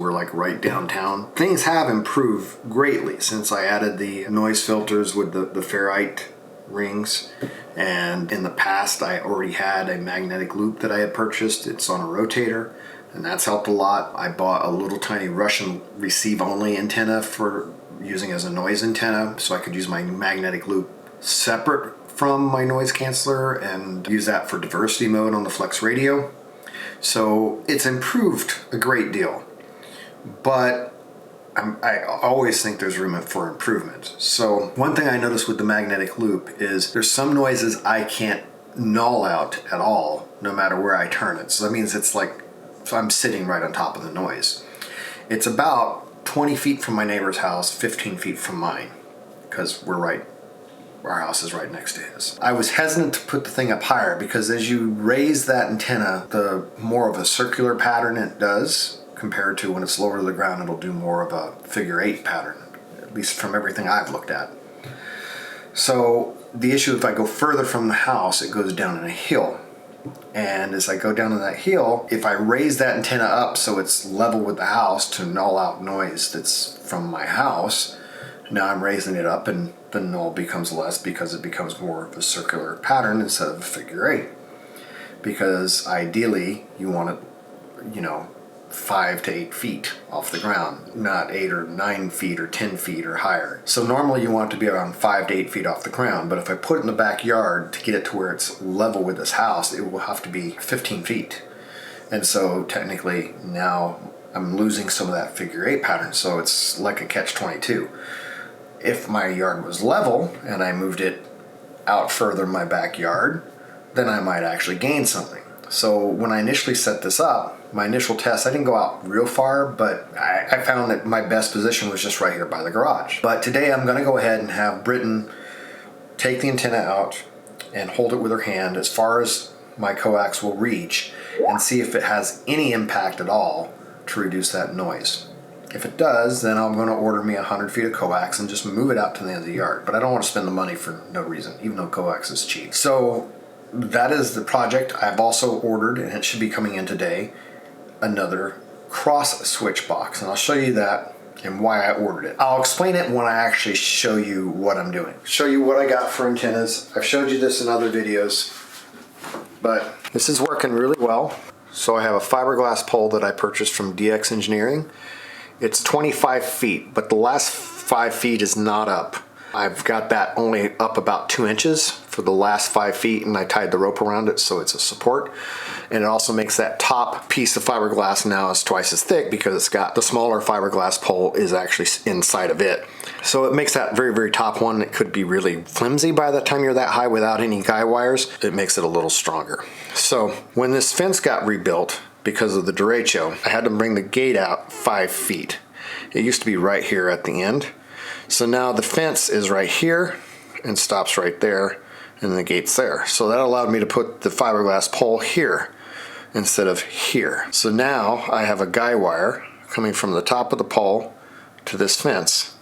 We're like right downtown. Things have improved greatly since I added the noise filters with the ferrite rings. And in the past, I already had a magnetic loop that I had purchased. It's on a rotator, and that's helped a lot. I bought a little tiny Russian receive-only antenna for using as a noise antenna, so I could use my magnetic loop separate from my noise canceller and use that for diversity mode on the FlexRadio. So it's improved a great deal. But I always think there's room for improvement. So one thing I noticed with the magnetic loop is there's some noises I can't null out at all, no matter where I turn it. So that means it's like I'm sitting right on top of the noise. It's about 20 feet from my neighbor's house, 15 feet from mine, because our house is right next to his. I was hesitant to put the thing up higher because as you raise that antenna, the more of a circular pattern it does, compared to when it's lower to the ground, it'll do more of a figure 8 pattern, at least from everything I've looked at. So the issue, if I go further from the house, it goes down in a hill. And as I go down in that hill, if I raise that antenna up so it's level with the house to null out noise that's from my house, now I'm raising it up and the null becomes less because it becomes more of a circular pattern instead of a figure 8. Because ideally, you want it, 5 to 8 feet off the ground, not 8 or 9 feet or 10 feet or higher. So normally you want it to be around 5 to 8 feet off the ground, but if I put it in the backyard to get it to where it's level with this house, it will have to be 15 feet. And so technically now I'm losing some of that figure 8 pattern, so it's like a catch-22. If my yard was level and I moved it out further in my backyard, then I might actually gain something. So when I initially set this up, my initial test, I didn't go out real far, but I found that my best position was just right here by the garage. But today I'm gonna go ahead and have Britton take the antenna out and hold it with her hand as far as my coax will reach and see if it has any impact at all to reduce that noise. If it does, then I'm gonna order me 100 feet of coax and just move it out to the end of the yard. But I don't want to spend the money for no reason, even though coax is cheap. So that is the project. I've also ordered, and it should be coming in today, another cross switch box, and I'll show you that and why I ordered it. I'll explain it when I actually show you what I'm doing. Show you what I got for antennas. I've showed you this in other videos, but this is working really well. So I have a fiberglass pole that I purchased from DX Engineering. It's 25 feet, but the last 5 feet is not up. I've got that only up about 2 inches for the last 5 feet, and I tied the rope around it so it's a support. And it also makes that top piece of fiberglass now is twice as thick because it's got the smaller fiberglass pole is actually inside of it. So it makes that very, very top one, it could be really flimsy by the time you're that high without any guy wires. It makes it a little stronger. So when this fence got rebuilt, because of the derecho, I had to bring the gate out 5 feet. It used to be right here at the end. So now the fence is right here and stops right there, and the gate's there. So that allowed me to put the fiberglass pole here instead of here. So now I have a guy wire coming from the top of the pole to this fence.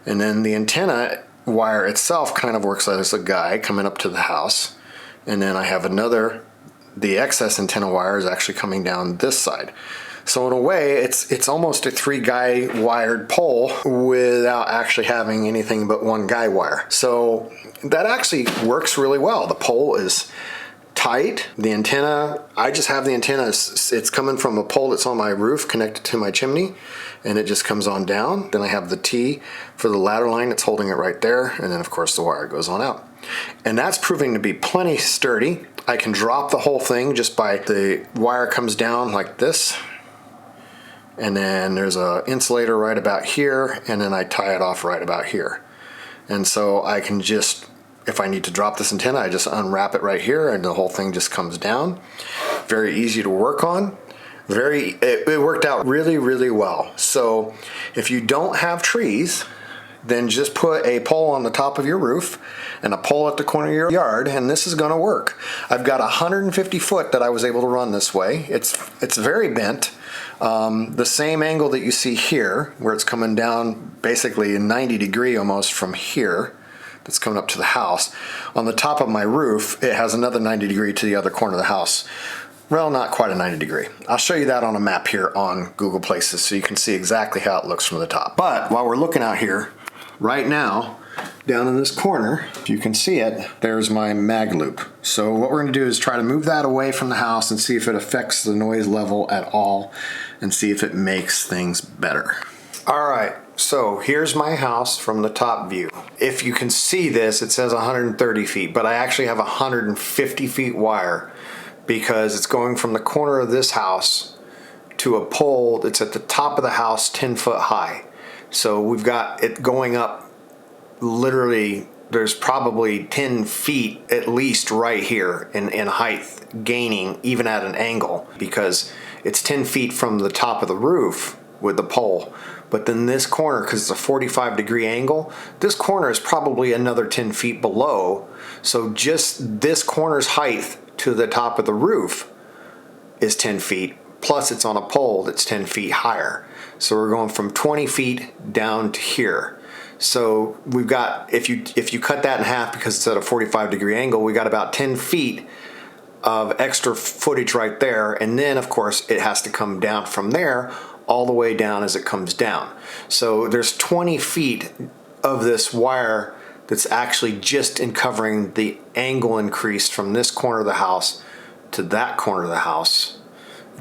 And then the antenna wire itself kind of works as a guy coming up to the house. And then I have the excess antenna wire is actually coming down this side. So in a way, it's almost a 3-guy wired pole without actually having anything but 1 guy wire. So that actually works really well. The pole is tight. The antenna, I just have the antenna, it's coming from a pole that's on my roof connected to my chimney, and it just comes on down. Then I have the T for the ladder line that's holding it right there, and then of course the wire goes on out. And that's proving to be plenty sturdy. I can drop the whole thing just by the wire comes down like this, and then there's a insulator right about here, and then I tie it off right about here. And so I can just, if I need to drop this antenna, I just unwrap it right here and the whole thing just comes down. Very easy to work on. It worked out really, really well. So if you don't have trees, then just put a pole on the top of your roof and a pole at the corner of your yard, and this is gonna work. I've got 150 foot that I was able to run this way. It's very bent. The same angle that you see here, where it's coming down basically a 90 degree almost from here, that's coming up to the house. On the top of my roof, it has another 90 degree to the other corner of the house. Well, not quite a 90 degree. I'll show you that on a map here on Google Places so you can see exactly how it looks from the top. But while we're looking out here, right now, down in this corner, if you can see it, there's my mag loop. So what we're going to do is try to move that away from the house and see if it affects the noise level at all and see if it makes things better. All right, so here's my house from the top view. If you can see this, it says 130 feet, but I actually have 150 feet wire because it's going from the corner of this house to a pole that's at the top of the house 10 foot high. So we've got it going up literally, there's probably 10 feet at least right here in height, gaining even at an angle because it's 10 feet from the top of the roof with the pole. But then this corner, because it's a 45 degree angle, this corner is probably another 10 feet below. So just this corner's height to the top of the roof is 10 feet, plus it's on a pole that's 10 feet higher. So we're going from 20 feet down to here. So we've got, if you cut that in half because it's at a 45 degree angle, we got about 10 feet of extra footage right there. And then of course it has to come down from there all the way down as it comes down. So there's 20 feet of this wire that's actually just in covering the angle increase from this corner of the house to that corner of the house,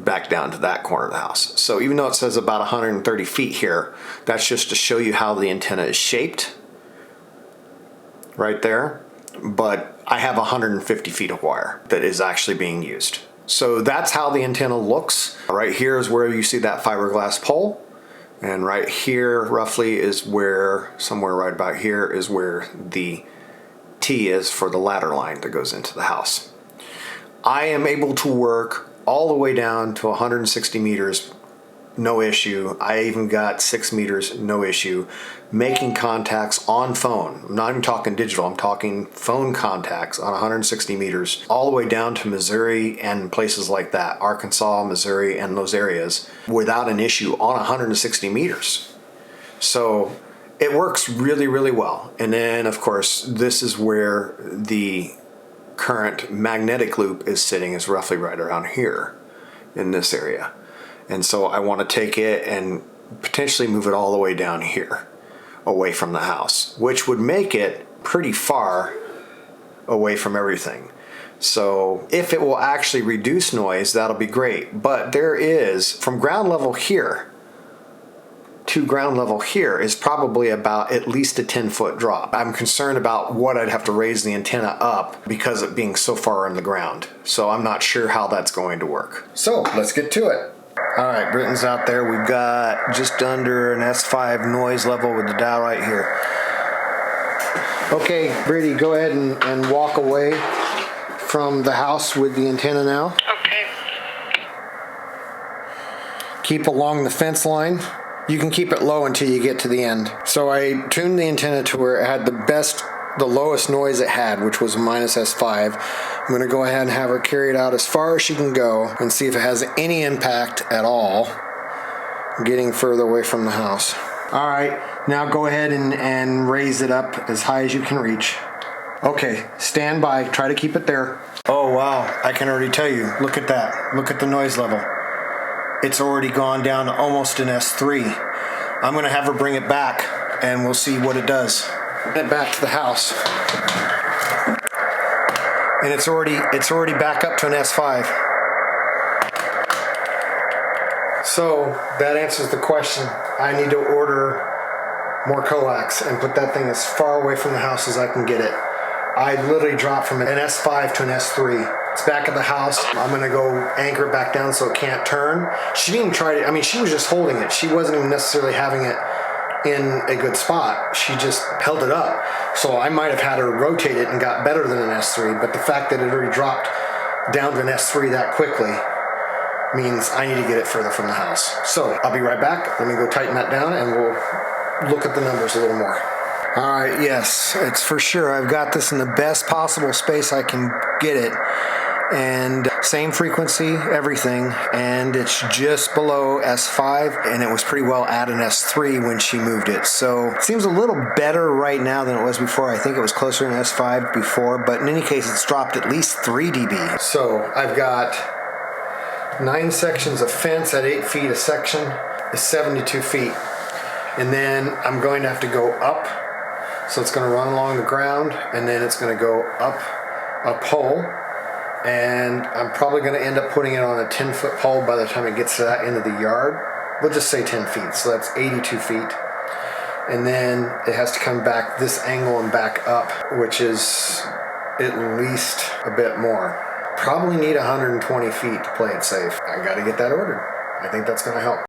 back down to that corner of the house. So even though it says about 130 feet here, that's just to show you how the antenna is shaped right there. But I have 150 feet of wire that is actually being used. So that's how the antenna looks. Right here is where you see that fiberglass pole. And right here roughly is where, somewhere right about here is where the T is for the ladder line that goes into the house. I am able to work all the way down to 160 meters, no issue. I even got 6 meters, no issue. Making contacts on phone. I'm not even talking digital, I'm talking phone contacts on 160 meters, all the way down to Missouri and places like that, Arkansas, Missouri, and those areas, without an issue on 160 meters. So it works really, really well. And then, of course, this is where the current magnetic loop is sitting, is roughly right around here in this area. And so I want to take it and potentially move it all the way down here away from the house, which would make it pretty far away from everything. So if it will actually reduce noise, that'll be great. But there is, from ground level here to ground level here is probably about at least a 10-foot drop. I'm concerned about what I'd have to raise the antenna up because of being so far in the ground. So I'm not sure how that's going to work. So let's get to it. All right, Britton's out there. We've got just under an S5 noise level with the dial right here. Okay, Brittany, go ahead and walk away from the house with the antenna now. Okay. Keep along the fence line. You can keep it low until you get to the end. So I tuned the antenna to where it had the lowest noise it had, which was minus S5. I'm going to go ahead and have her carry it out as far as she can go and see if it has any impact at all getting further away from the house. All right, now go ahead and raise it up as high as you can reach. Okay, stand by, try to keep it there. Oh wow, I can already tell you, look at that, look at the noise level. It's already gone down to almost an S3. I'm going to have her bring it back and we'll see what it does. Get it back to the house. And it's already back up to an S5. So that answers the question. I need to order more coax and put that thing as far away from the house as I can get it. I literally dropped from an S5 to an S3. It's back at the house. I'm gonna go anchor it back down so it can't turn. She didn't even try to, I mean, she was just holding it. She wasn't even necessarily having it in a good spot. She just held it up. So I might have had her rotate it and got better than an S3, but the fact that it already dropped down to an S3 that quickly means I need to get it further from the house. So I'll be right back. Let me go tighten that down and we'll look at the numbers a little more. All right, yes, it's for sure. I've got this in the best possible space I can get it. And same frequency, everything, and it's just below S5, and it was pretty well at an S3 when she moved it. So it seems a little better right now than it was before. I think it was closer to an S5 before, but in any case, it's dropped at least 3 dB. So I've got 9 sections of fence at 8 feet a section is 72 feet. And then I'm going to have to go up. So it's going to run along the ground, and then it's going to go up a pole. And I'm probably going to end up putting it on a 10-foot pole by the time it gets to that end of the yard. We'll just say 10 feet, so that's 82 feet. And then it has to come back this angle and back up, which is at least a bit more. Probably need 120 feet to play it safe. I got to get that ordered. I think that's going to help.